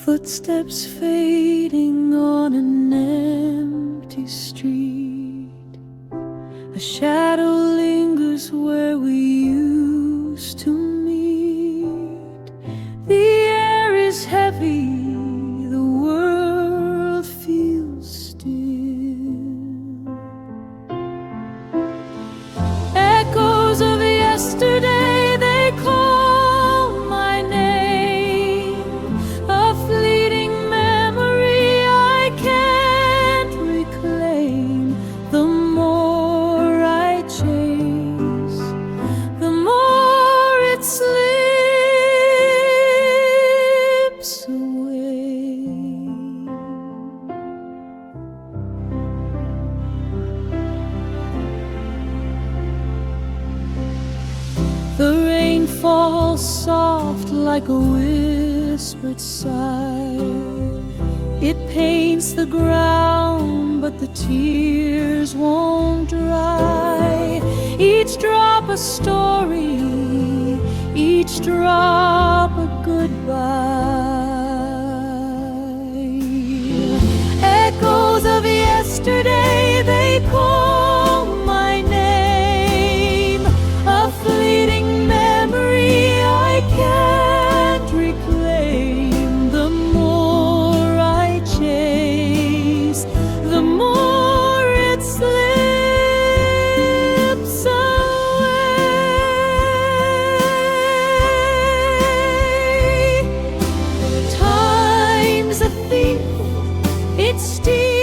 Footsteps fading on an empty street. A shadow lingers where we used to meet. The air is heavy, the world feels still. Echoes of yesterday, they call my name. A fleeting memory I can't reclaim. The more I chase, the more it slips away. The rain falls soft like a whispered sigh. It paints the ground, but the tears won't dry. Each drop a story, each drop a goodbye. Echoes of yesterday, they call my name. A fleeting memory I can't reclaim. The more I chase, the more it slips away. Time's a thief, it steals